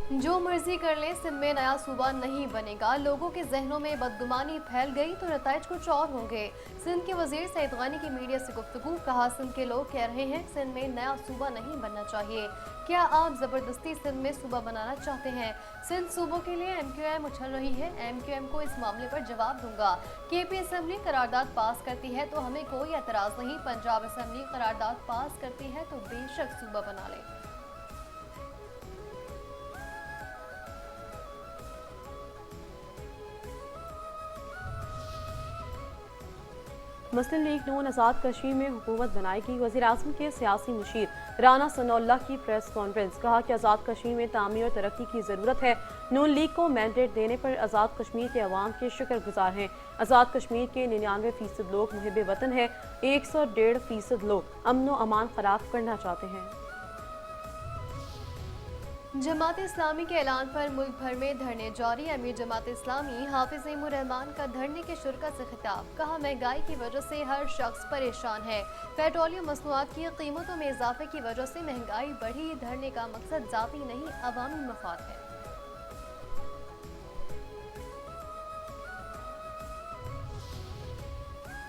जो मर्जी कर ले, सिंध में नया सूबा नहीं बनेगा। लोगों के जहनों में बदगुमानी फैल गई तो नताइज कुछ और होंगे। सिंध के वजीर सईद गानी की मीडिया से गुफ्तगू। कहा, सिंध के लोग कह रहे हैं सिंध में नया सूबा नहीं बनना चाहिए। क्या आप जबरदस्ती सिंध में सूबा बनाना चाहते हैं? सिंध सूबों के लिए MQM उछल रही है। MQM को इस मामले पर जवाब दूंगा। KP असेंबली करारदाद पास करती है तो हमें कोई एतराज नहीं। पंजाब असेंबली करारदाद पास करती है तो बेशक सूबा बना ले। मुस्लिम लीग नून आज़ाद कश्मीर में हुकूमत बनाएगी। वज़ीर-ए-आज़म के सियासी मुशीर राना सनाउल्लाह की प्रेस कॉन्फ्रेंस। कहा कि आज़ाद कश्मीर में तामीर और तरक्की की ज़रूरत है। नून लीग को मैंडेट देने पर आज़ाद कश्मीर के अवाम के शुक्रगुजार हैं। आज़ाद कश्मीर के 99% लोग मुहिब वतन हैं। 101.5% लोग अमन व अमान खराब करना चाहते हैं। जमात इस्लामी के ऐलान पर मुल्क भर में धरने जारी। अमीर जमात इस्लामी हाफिज इमूर रहमान का धरने के शुरा से खिताब। कहा, महंगाई की वजह से हर शख्स परेशान है। पेट्रोलियम मसनूआत की कीमतों में इजाफे की वजह से महंगाई बढ़ी। धरने का मकसद जाती नहीं, अवामी मफाद है।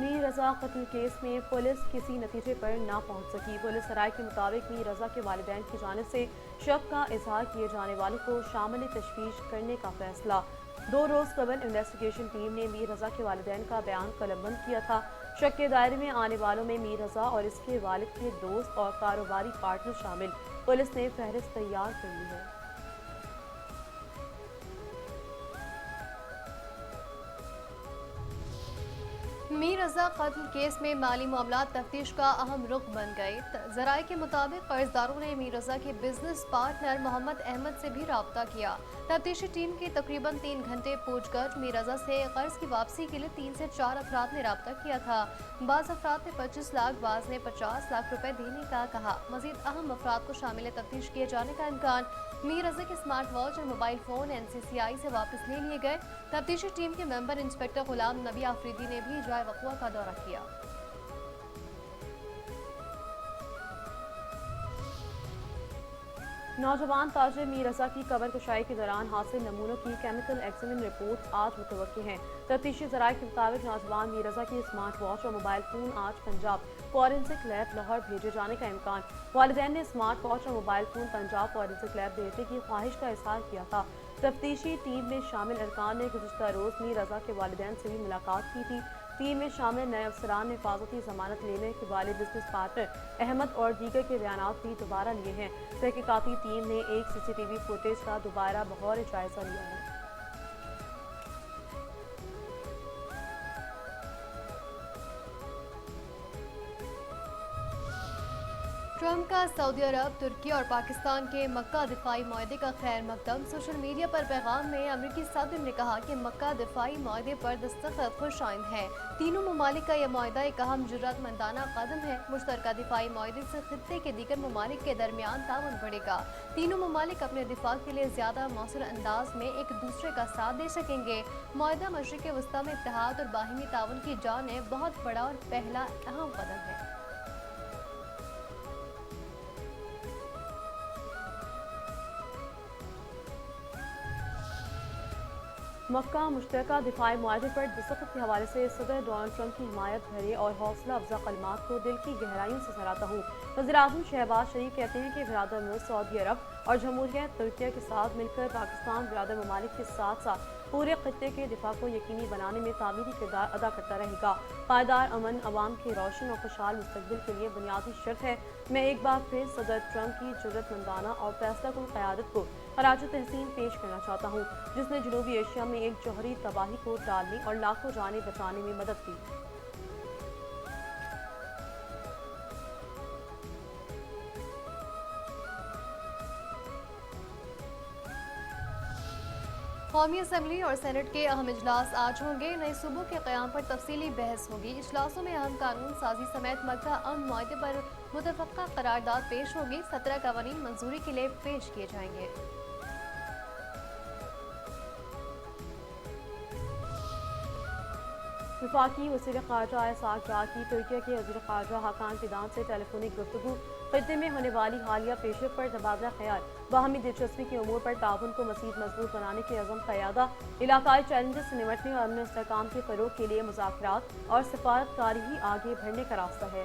मीर रजा कत्ल केस में पुलिस किसी नतीजे पर ना पहुंच सकी। पुलिस सराय के मुताबिक मीर रजा के वालिदैन की जानिब से शक का इजहार किए जाने वालों को शामिल तशवीश करने का फैसला। 2 रोज कबल इन्वेस्टिगेशन टीम ने मीर रजा के वालिदैन का बयान कलमबंद किया था। शक के दायरे में आने वालों में मीर रजा और इसके वालिद के दोस्त और कारोबारी पार्टनर शामिल। पुलिस ने फहरिस्त तैयार कर ली है। मीर रजा कत्ल केस में माली मामला तफ्तीश का अहम रुख बन गए। जराये के मुताबिक कर्जदारों ने मीर रजा के बिजनेस पार्टनर मोहम्मद अहमद से भी राब्ता किया। तफ्तीशी टीम की तकरीबन 3 घंटे पूछगछ। मीर रजा से कर्ज की वापसी के लिए 3 से 4 अफराद ने राब्ता किया था। बाज़ अफराद ने 25 लाख, बाज़ ने 50 लाख रुपए देने का कहा। मजीद अहम अफराद को शामिल तफ्तीश किए जाने का इम्कान। मीर रजा के स्मार्ट वॉच और मोबाइल फोन NCCI से वापस ले लिए गए। तफ्तीशी टीम के मेंबर इंस्पेक्टर गुलाम नबी आफरीदी ने भी जाए वक़्वा का दौरा किया। नौजवान ताजिर मीर रजा की कबर कुशाई के दौरान हासिल नमूनों की केमिकल एग्जामिन रिपोर्ट आज मुतवक्की हैं। तफ्तीशी ज़राए के मुताबिक नौजवान मीर रजा की स्मार्ट वॉच और मोबाइल फ़ोन आज पंजाब फॉरेंसिक लैब लाहौर भेजे जाने का इम्कान। वालिदैन ने स्मार्ट वॉच और mobile phone Punjab forensic lab भेजने की ख्वाहिश का इजहार किया था। तफ्तीशी टीम में शामिल अरकान ने गुज़श्ता रोज़ मीर रजा के वालिदैन से भी मुलाकात की थी। टीम में शामिल नए अफसरान ने हिफाजती जमानत लेने के वाले बिजनेस पार्टनर अहमद और दीगर के बयानात भी दोबारा लिए हैं। तहकीकाती टीम ने एक CCTV फुटेज का दोबारा बगौर जायजा लिया है। ट्रंप का सऊदी अरब, तुर्की और पाकिस्तान के मक्का दिफाई माहदे का खैर मकदम। सोशल मीडिया पर पैगाम में अमरीकी सदर ने कहा कि मक्का दिफाई माहदे पर दस्तखत खुश आइंद है। तीनों ममालिक का यह माहदा एक अहम जुर्रतमंदाना कदम है। मुश्तरका दिफाई माहदे से खित्ते के दीगर ममालिक के दरमियान ताउन बढ़ेगा। तीनों ममालिक अपने दिफा के लिए ज्यादा मौसर अंदाज में एक दूसरे का साथ दे सकेंगे। माहदा मशरिक़ वस्ता में इत्तेहाद और बाहिमी ताउन की जानिब बहुत बड़ा और पहला अहम कदम है। मक्का मुश्तरका दिफाई मुआहदे पर दस्तखत के हवाले से सदर डोनाल्ड ट्रंप की हिमायत भरे और हौसला अफजा कलमात को दिल की गहराइयों से सराहता हूँ। वज़ीर-ए-आज़म शहबाज शरीफ कहते हैं कि बिरादर मुल्क सऊदी अरब और जमहूरियत तुर्की के साथ मिलकर पाकिस्तान बिरादर ममालिक के साथ साथ पूरे खित्ते के दिफा को यकीनी बनाने में तामीरी किरदार अदा करता रहेगा। पायदार अमन अवाम के रोशन और खुशहाल मुस्तकबिल के लिए बुनियादी शर्त है। मैं एक बार फिर सदर ट्रंप की जुर्रतमंदाना और फैसलाकुन क़यादत को खराज तहसीन पेश करना चाहता हूँ, जिसने जनूबी एशिया में एक जौहरी तबाही को टालने और लाखों जानें बचाने में मदद की। कौमी असम्बली और सेनेट के अहम इजलास आज होंगे। नए सूबों के क़याम पर तफसीली बहस होगी। इजलासों में अहम कानून साजी समेत मक्का अमन मुआहदे पर मुतफ़क्का करारदाद पेश होगी। 17 कवानीन मंजूरी के लिए पेश किए जाएंगे। वफाकी वज़ीर ख़ारजा इसहाक़ डार की तुर्की के वज़ीर ख़ारजा हाकान फिदान से टेलीफोनिक गुफ्तगू। खत्ते में होने वाली हालिया पेशरफ पर तबादला ख्याल, बाहमी दिलचस्पी के उमूर पर ताउन को मज़ीद मजबूत बनाने के अज़म का इरादा, इलाकाई चैलेंजेस से निमटने और अमन इस्तेहकाम के फ़रोग़ के लिए मुज़ाकरात और सफारतकारी ही आगे बढ़ने का रास्ता है।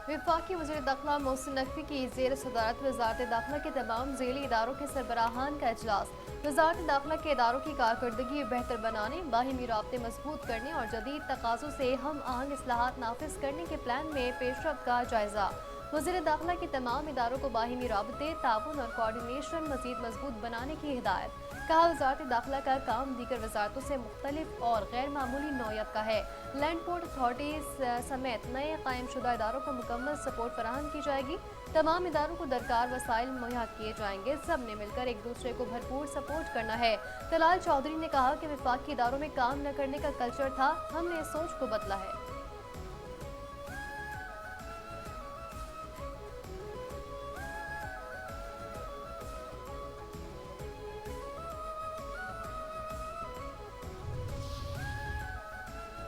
वफाकी वज़ीर दाखिला मोहसिन नकवी की ज़ेर सदारत वज़ारत दाखिला के तमाम ज़ेली इदारों के सरबराहान का इजलास। वज़ारत दाखिला के इदारों की कारकर्दगी बेहतर बनाने, बाहिमी राब्ते मजबूत करने और जदीद तकाज़ों से हम आहंग इस्लाहात नाफिज करने के प्लान में पेशरफ्त का जायज़ा। वज़ीर दाखिला के तमाम इदारों को बाहिमी राब्ते, ताउन और कोऑर्डिनेशन मज़ीद मजबूत बनाने की हिदायत। कहा वज़ारत दाखिला का काम दीगर वज़ारतों से मुख्तलिफ और गैर मामूली नौयत का है। लैंड पोर्ट अथॉरिटी समेत नए कायम शुदा इदारों को मुकम्मल सपोर्ट फराहम की जाएगी। तमाम इदारों को दरकार वसाइल मुहैया किए जाएंगे। सब ने मिलकर एक दूसरे को भरपूर सपोर्ट करना है। तलाल चौधरी ने कहा कि वफाकी इदारों में काम न करने का कल्चर था, हमने इस सोच को बदला है।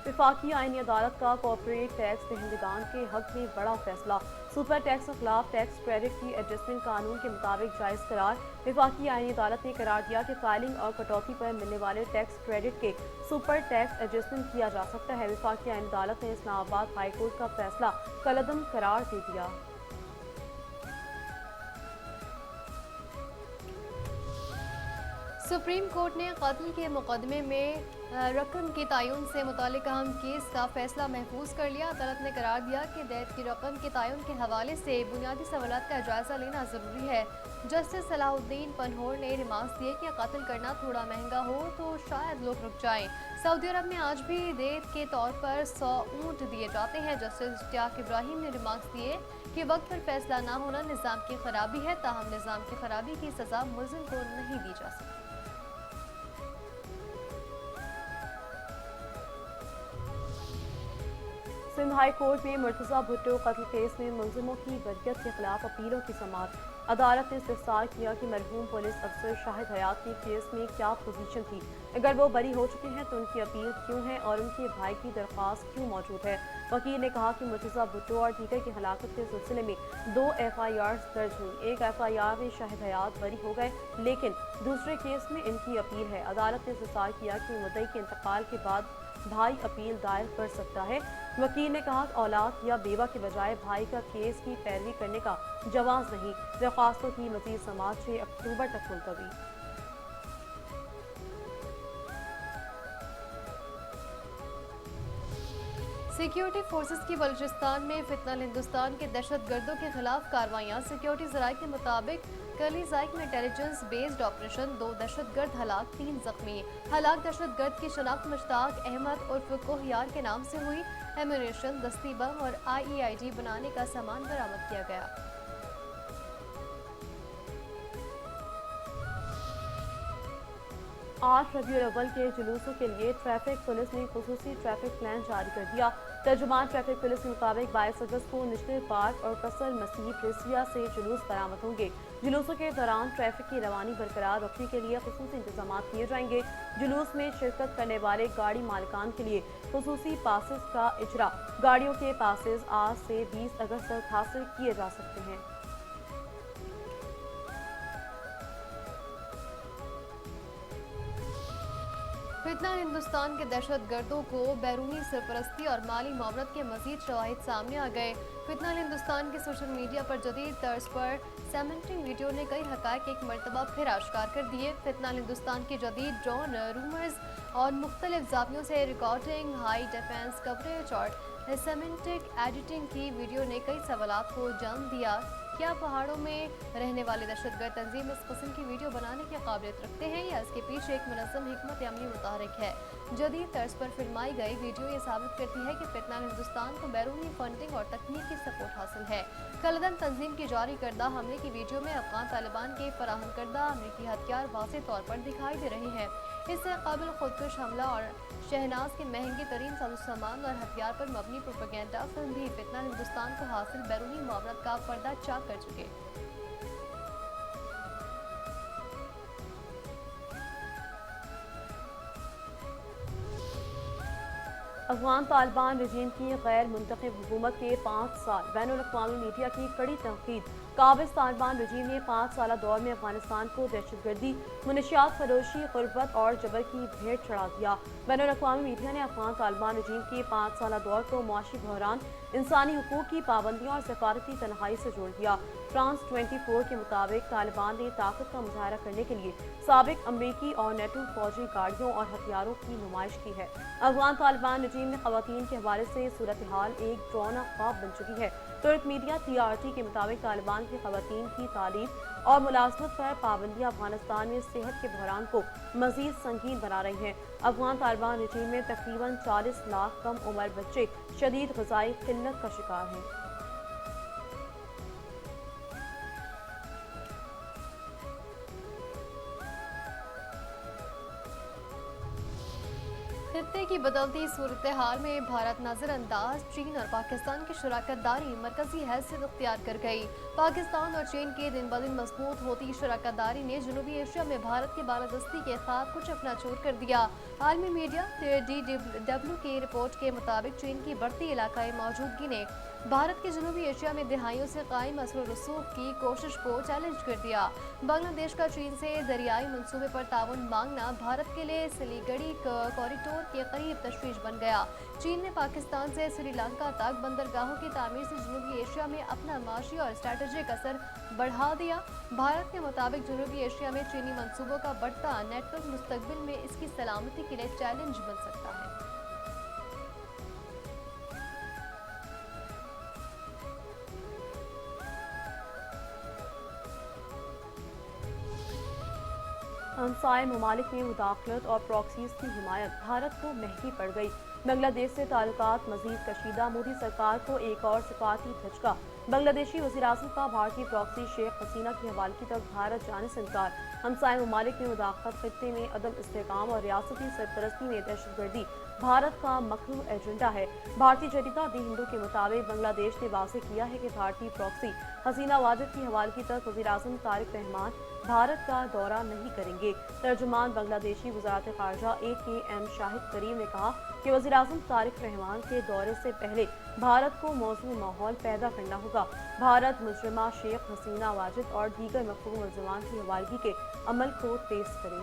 वफाकी आईनी अदालत का कॉर्पोरेट टैक्स दहिंदगान के हक में बड़ा फैसला, सुपर टैक्स के खिलाफ टैक्स क्रेडिट की एडजस्टमेंट कानून के मुताबिक जायज़ करार। वफाकी आईनी अदालत ने करार दिया कि फाइलिंग और कटौती पर मिलने वाले टैक्स क्रेडिट के सुपर टैक्स एडजस्टमेंट किया जा सकता है। वफाकी आईनी अदालत ने इस्लामाबाद हाई कोर्ट का फैसला कलअदम करार दे दिया। सुप्रीम कोर्ट ने कत्ल के मुकदमे में रकम के तयन से मुतालिक अहम केस का फैसला महफूज कर लिया। अदालत ने करार दिया कि दैत की रकम के तयन के हवाले से बुनियादी सवालात का जायजा लेना ज़रूरी है। जस्टिस सलाहुद्दीन पनहोर ने रिमार्क्स दिए कि कत्ल करना थोड़ा महंगा हो तो शायद लोग रुक जाएं। सऊदी अरब में आज भी दैत के तौर पर 100 ऊँट दिए जाते हैं। जस्टिस इश्तियाक इब्राहिम ने रिमार्क्स दिए कि वक्त पर फैसला ना होना निज़ाम की खराबी है, ताहम निज़ाम की खराबी की सज़ा मुल्ज़िम को नहीं दी जा सकती। सिंध हाई कोर्ट में मुर्तज़ा भुट्टो कत्ल केस में मुलजिमों की बरियत के खिलाफ अपीलों की समाअत। अदालत ने इस्तफसार किया कि मरहूम पुलिस अफसर शाहिद हयात की केस में क्या पोजीशन थी, अगर वो बरी हो चुके हैं तो उनकी अपील क्यों है और उनके भाई की दरख्वास्त क्यों मौजूद है। वकील ने कहा कि मुर्तज़ा भुट्टो और दीगर की हलाकत के सिलसिले में 2 FIR दर्ज हुई। एक FIR में शाहिद हयात बरी हो गए, लेकिन दूसरे केस में इनकी अपील है। अदालत ने इस्तफसार किया कि मुद्दई के इंतकाल के बाद भाई अपील दायर कर सकता है। वकील ने कहा औलाद या बेवा के बजाय भाई का केस की पैरवी करने का जवाज़ नहीं। दरख्वास्तों की मज़ीद समाअत 6 अक्टूबर तक मुलतवी। सिक्योरिटी फोर्सेस की बलूचिस्तान में फितनल हिंदुस्तान के दहशत गर्दों के खिलाफ कार्रवाइयाँ। सिक्योरिटी ज़राए के मुताबिक कली ज़ाइक में इंटेलिजेंस बेस्ड ऑपरेशन, 2 दहशतगर्द हलाक, 3 जख्मी। हलाक दहशतगर्द की शनाख्त मुश्ताक अहमद उर्फ कोहयार के नाम से हुई। एम्यूनेशन, दस्ती बम और IEID बनाने का सामान बरामद किया गया। 8 रबीउल अव्वल के जुलूसों के लिए ट्रैफिक पुलिस ने खुसूसी ट्रैफिक प्लान जारी कर दिया। तर्जुमान ट्रैफिक पुलिस के मुताबिक 22 अगस्त को नेशनल पार्क और कसर मसीह प्रेसिया से जुलूस बरामद होंगे। जुलूसों के दौरान ट्रैफिक की रवानी बरकरार रखने के लिए खुसूसी इंतजाम किए जाएंगे। जुलूस में शिरकत करने वाले गाड़ी मालिकान के लिए खुसूसी पासेस का इजरा। गाड़ियों के पासेस आज से 20 अगस्त तक हासिल किए जा सकते हैं। फितना हिंदुस्तान के दहशत गर्दों को बैरूनी सरपरस्ती और माली मामलत के मजीद शवाहिद सामने आ गए। फितना हिंदुस्तान के सोशल मीडिया पर जदीद तर्ज पर सैमेंटिंग वीडियो ने कई हकायक एक मरतबा फिर आश्कार कर दिए। फितना हिंदुस्तान की जदीद ड्रोन रूमर्स और मुख्तलिफ जावियों से रिकॉर्डिंग, हाई डिफेंस कवरेज और सैमेंटिक एडिटिंग की वीडियो ने कई सवालात को जन्म दिया। क्या पहाड़ों में रहने वाले दहशतगर्द तंजीम इस किस्म की वीडियो बनाने की काबिलियत रखते हैं या इसके पीछे एक मुनज़्ज़म हिकमत अमली मुतहरिक है? जदीद तर्ज पर फिल्माई गई वीडियो ये साबित करती है कि फितना हिंदुस्तान को बैरूनी फंडिंग और तकनीकी सपोर्ट हासिल है। कलदन तंजीम की जारी करदा हमले की वीडियो में अफगान तालिबान के फराहम करदा अमरीकी हथियार वाज़ेह तौर पर दिखाई दे रहे हैं। इससे काबिल खुदकुश हमला और शहनाज के महंगे तरीन सामान और हथियार पर मबनी प्रोपेगेंडा फिल्म भी फितना हिंदुस्तान को हासिल बैरूनी मामलत का पर्दा चाक कर चुके। افغان طالبان رجیم کی غیر منتخب حکومت کے 5 سال بین الاقوامی میڈیا کی کڑی تنقید قابض طالبان رجیم نے 5 سالہ دور میں افغانستان کو دہشت گردی منشیات فروشی غربت اور جبر کی بھیٹ چڑھا دیا بین الاقوامی میڈیا نے افغان طالبان رجیم کے 5 سالہ دور کو معاشی بحران انسانی حقوق کی پابندیوں اور سفارتی تنہائی سے جوڑ دیا فرانس 24 کے مطابق طالبان نے طاقت کا مظاہرہ کرنے کے لیے سابق امریکی اور نیٹو فوجی گاڑیوں اور ہتھیاروں کی نمائش کی ہے افغان طالبان رجیم میں خواتین کے حوالے سے صورتحال ایک ڈراؤنا خواب بن چکی ہے ترک میڈیا TRT کے مطابق طالبان کی خواتین کی تعلیم اور ملازمت پر پابندیاں افغانستان میں صحت کے بحران کو مزید سنگین بنا رہی ہیں افغان طالبان رجیم میں تقریباً 40 لاکھ کم عمر بچے شدید غذائی قلت کا شکار ہیں خطے کی بدلتی صورتحال میں بھارت نظر انداز چین اور پاکستان کی شراکت داری مرکزی حیثیت اختیار کر گئی پاکستان اور چین کے دن بدن مضبوط ہوتی شراکت داری نے جنوبی ایشیا میں بھارت کی بالادستی کے خواب کو چکنا چور کر دیا عالمی میڈیا DW کی رپورٹ کے مطابق چین کی بڑھتی علاقائی موجودگی نے بھارت کے جنوبی ایشیا میں دہائیوں سے قائم اثر و رسوخ کی کوشش کو چیلنج کر دیا بنگلہ دیش کا چین سے دریائی منصوبے پر تعاون مانگنا بھارت کے لیے سلیگڑی کوریڈور کے قریب تشویش بن گیا چین نے پاکستان سے سری لنکا تک بندرگاہوں کی تعمیر سے جنوبی ایشیا میں اپنا معاشی اور اسٹریٹجک اثر بڑھا دیا بھارت کے مطابق جنوبی ایشیا میں چینی منصوبوں کا بڑھتا نیٹ ورک مستقبل میں اس کی سلامتی کے لیے چیلنج بن سکتا ہے ہمسائے ممالک میں مداخلت اور پراکسیز کی حمایت بھارت کو مہنگی پڑ گئی بنگلہ دیش سے تعلقات مزید کشیدہ مودی سرکار کو ایک اور سفارتی دھچکا بنگلہ دیشی وزیراعظم کا بھارتی پراکسی شیخ حسینہ کی حوالگی تک بھارت جانے سے انکار ہمسائے ممالک میں مداخلت خطے میں عدم استحکام اور ریاستی سرپرستی میں دہشت گردی بھارت کا مخلوع ایجنڈا ہے بھارتی جریدہ دی ہندو کے مطابق بنگلہ دیش نے واضح کیا ہے کہ بھارتی پراکسی حسینہ واجد کی حوالگی تک وزیراعظم طارق رحمان بھارت کا دورہ نہیں کریں گے ترجمان بنگلہ دیشی وزارت خارجہ AKM شاہد کریم نے کہا کہ وزیراعظم طارق رحمان کے دورے سے پہلے بھارت کو موزوں ماحول پیدا کرنا ہوگا بھارت مجرمہ شیخ حسینہ واجد اور دیگر مقبول ملزمان کی حوالگی کے عمل کو تیز کرے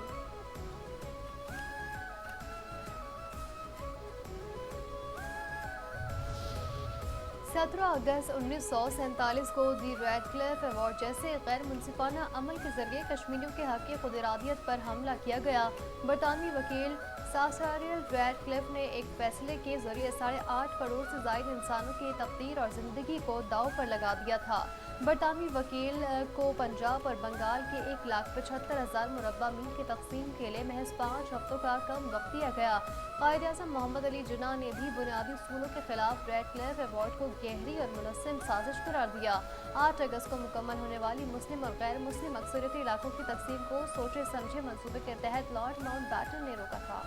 17 اگست 1947 کو دی ریڈ کلف ایوارڈ جیسے غیر منصفانہ عمل کے ذریعے کشمیریوں کے حق کی خود ارادیت پر حملہ کیا گیا برطانوی وکیل ساساریل ریڈ کلف نے ایک فیصلے کے ذریعے 8.5 کروڑ سے زائد انسانوں کی تقدیر اور زندگی کو داؤ پر لگا دیا تھا برطانوی وکیل کو پنجاب اور بنگال کے 1,75,000 مربع میل کی تقسیم کے لیے محض 5 ہفتوں کا کم وقت دیا گیا قائد اعظم محمد علی جناح نے بھی بنیادی اصولوں کے خلاف ریڈ کلف ایوارڈ کو گہری اور منظم سازش قرار دیا 8 اگست کو مکمل ہونے والی مسلم اور غیر مسلم اکثریتی علاقوں کی تقسیم کو سوچے سمجھے منصوبے کے تحت لارڈ ماؤنٹ بیٹن نے روکا تھا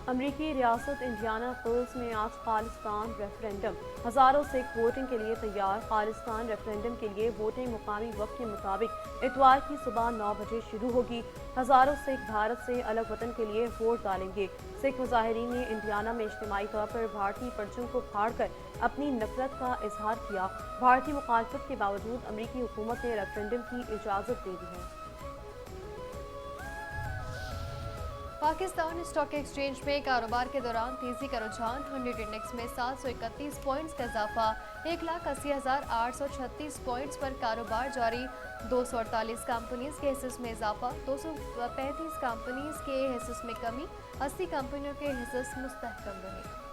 امریکی ریاست انڈیانا فالز میں آج خالصتان ریفرینڈم ہزاروں سکھ ووٹنگ کے لیے تیار خالصتان ریفرینڈم کے لیے ووٹنگ مقامی وقت کے مطابق اتوار کی صبح 9 بجے شروع ہوگی ہزاروں سکھ بھارت سے الگ وطن کے لیے ووٹ ڈالیں گے سکھ مظاہرین نے انڈیانا میں اجتماعی طور پر بھارتی پرچم کو پھاڑ کر اپنی نفرت کا اظہار کیا بھارتی مخالفت کے باوجود امریکی حکومت نے ریفرینڈم کی اجازت دے دی ہے پاکستان اسٹاک ایکسچینج میں کاروبار کے دوران تیزی کا رجحان 100 انڈیکس میں 731 پوائنٹس کا اضافہ 1,80,836 پوائنٹس پر کاروبار جاری 248 کمپنیز کے حصص میں اضافہ 235 کمپنیز کے حصص میں کمی 80 کمپنیوں کے حصص مستحکم رہے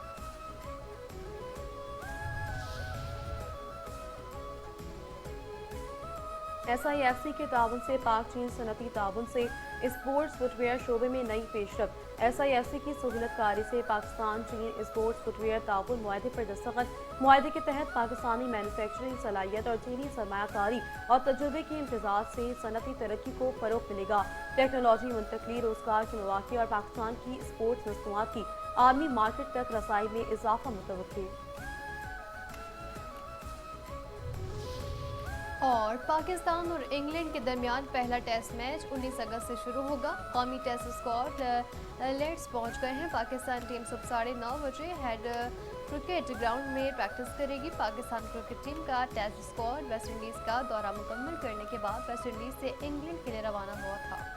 SIFC کے تعاون سے پاک چین صنعتی تعاون سے اسپورٹس فٹ ویئر شعبے میں نئی پیشرفت SIFC کی سہولت کاری سے پاکستان چین اسپورٹس فٹ ویئر تعاون معاہدے پر دستخط معاہدے کے تحت پاکستانی مینوفیکچرنگ صلاحیت اور چینی سرمایہ کاری اور تجربے کے امتزاج سے صنعتی ترقی کو فروغ ملے گا ٹیکنالوجی منتقلی روزگار کے مواقع اور پاکستان کی اسپورٹس مصنوعات کی عالمی مارکیٹ تک رسائی میں اضافہ متوقع اور پاکستان اور انگلینڈ کے درمیان پہلا ٹیسٹ میچ 19 اگست سے شروع ہوگا۔ قومی ٹیسٹ اسکواڈ لیڈز پہنچ گئے ہیں۔ پاکستان ٹیم صبح 9:30 بجے ہیڈ کرکٹ گراؤنڈ میں پریکٹس کرے گی۔ پاکستان کرکٹ ٹیم کا ٹیسٹ اسکواڈ ویسٹ انڈیز کا دورہ مکمل کرنے کے بعد ویسٹ انڈیز سے انگلینڈ کے لیے روانہ ہوا تھا۔